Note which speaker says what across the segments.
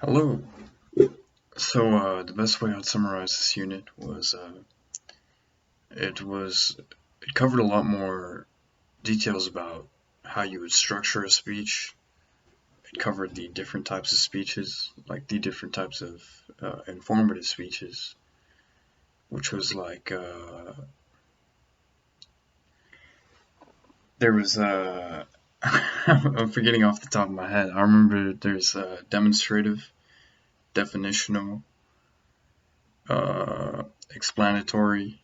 Speaker 1: Hello. The best way I'd summarize this unit was it was it covered a lot more details about how you would structure a speech. It covered the different types of speeches, like the different types of informative speeches, which was like there was I'm forgetting off the top of my head. I remember there's demonstrative, definitional, uh, explanatory,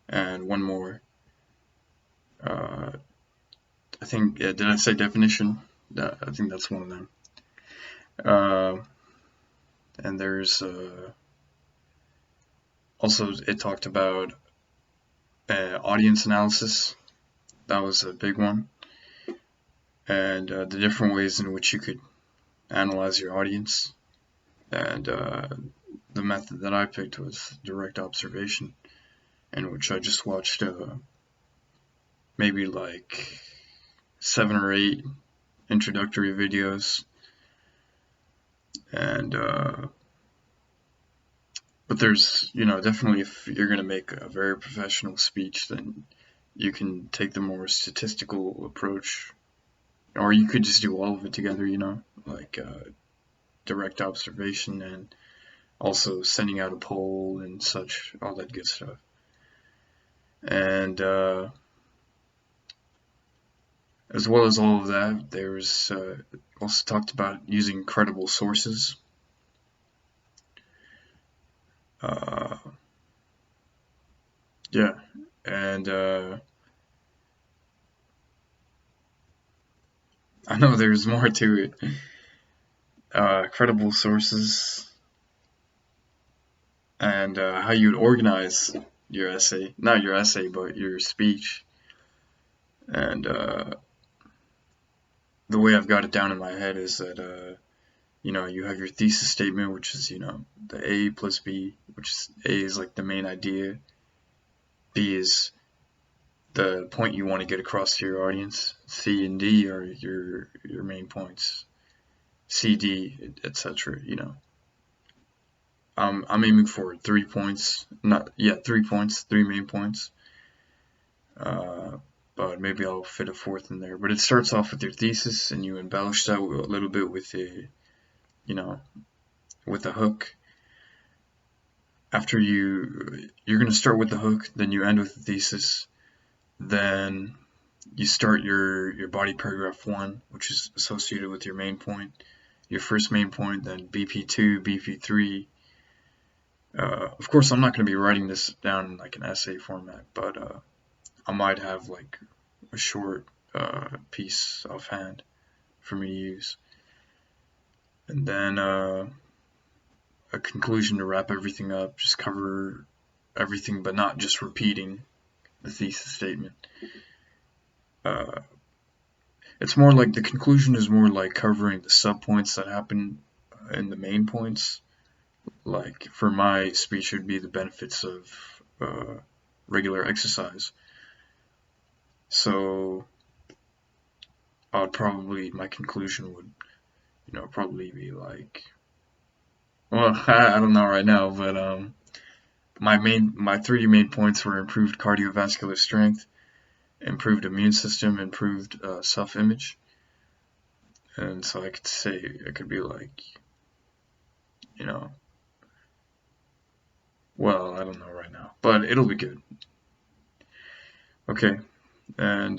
Speaker 1: and one more. Uh, I think, yeah, did I say definition? I think that's one of them. Uh, and there's also, it talked about audience analysis. That was a big one. And the different ways in which you could analyze your audience. And the method that I picked was direct observation, in which I just watched maybe like 7 or 8 introductory videos. And but there's, definitely if you're going to make a very professional speech, then you can take the more statistical approach, or you could just do all of it together, like direct observation and also sending out a poll and such, all that good stuff. And as well as all of that, there's also talked about using credible sources. Uh, yeah, and I know there's more to it. Credible sources and how you'd organize your essay, not your essay, but your speech. And the way I've got it down in my head is that, you have your thesis statement, which is, the A plus B, which is A is like the main idea, B is the point you want to get across to your audience, C and D are your main points, C, D, etc. I'm aiming for 3 points, not yeah, 3 points, 3 main points. But maybe I'll fit a fourth in there. But it starts off with your thesis, and you embellish that a little bit with you know, with a hook. After you're gonna start with the hook, then you end with the thesis, then you start your body paragraph one, which is associated with your main point, your first main point, then BP2, BP3. Of course, I'm not going to be writing this down in like an essay format, but I might have like a short piece offhand for me to use. And then a conclusion to wrap everything up, just cover everything but not just repeating the thesis statement. Uh, it's more like the conclusion is more like covering the subpoints that happen in the main points. Like for my speech, it would be the benefits of regular exercise. So my conclusion would, probably be like, well, I don't know right now, but my 3 main points were improved cardiovascular strength, improved immune system, improved self-image. And so I could say, it could be like, you know, well, I don't know right now, but it'll be good. Okay, and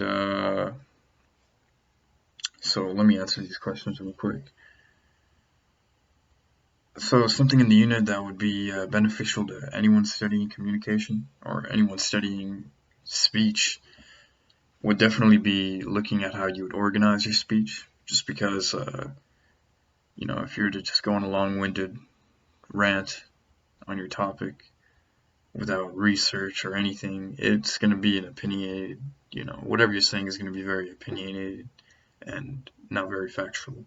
Speaker 1: so let me answer these questions real quick. So something in the unit that would be beneficial to anyone studying communication or anyone studying speech would definitely be looking at how you would organize your speech. Just because, if you were to just go on a long-winded rant on your topic without research or anything, it's going to be an opinionated, whatever you're saying is going to be very opinionated and not very factual.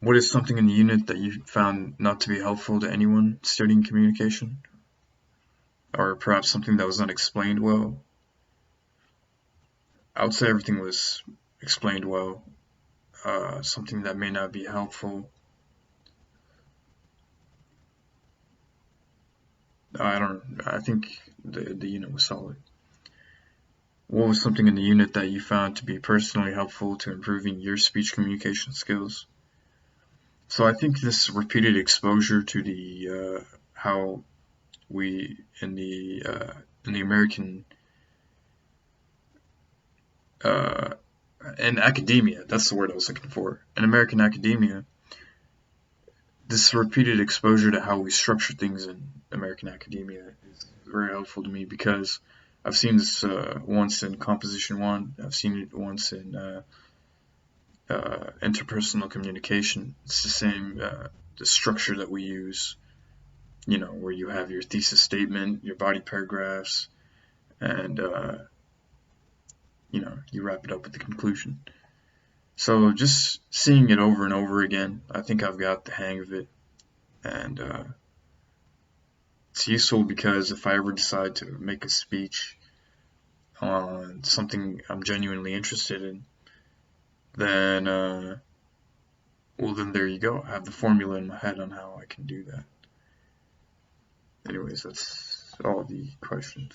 Speaker 1: What is something in the unit that you found not to be helpful to anyone studying communication? Or perhaps something that was not explained well? I would say everything was explained well. something that may not be helpful. I think the unit was solid. What was something in the unit that you found to be personally helpful to improving your speech communication skills? So I think this repeated exposure to the how we in the American uh, in academia, that's the word I was looking for. In American academia, this repeated exposure to how we structure things in American academia is very helpful to me because I've seen this once in Composition 1, I've seen it once in interpersonal communication. It's the same, the structure that we use, where you have your thesis statement, your body paragraphs, and, you wrap it up with the conclusion. So just seeing it over and over again, I think I've got the hang of it. And it's useful because if I ever decide to make a speech on something I'm genuinely interested in, then, then there you go. I have the formula in my head on how I can do that. Anyways, that's all the questions.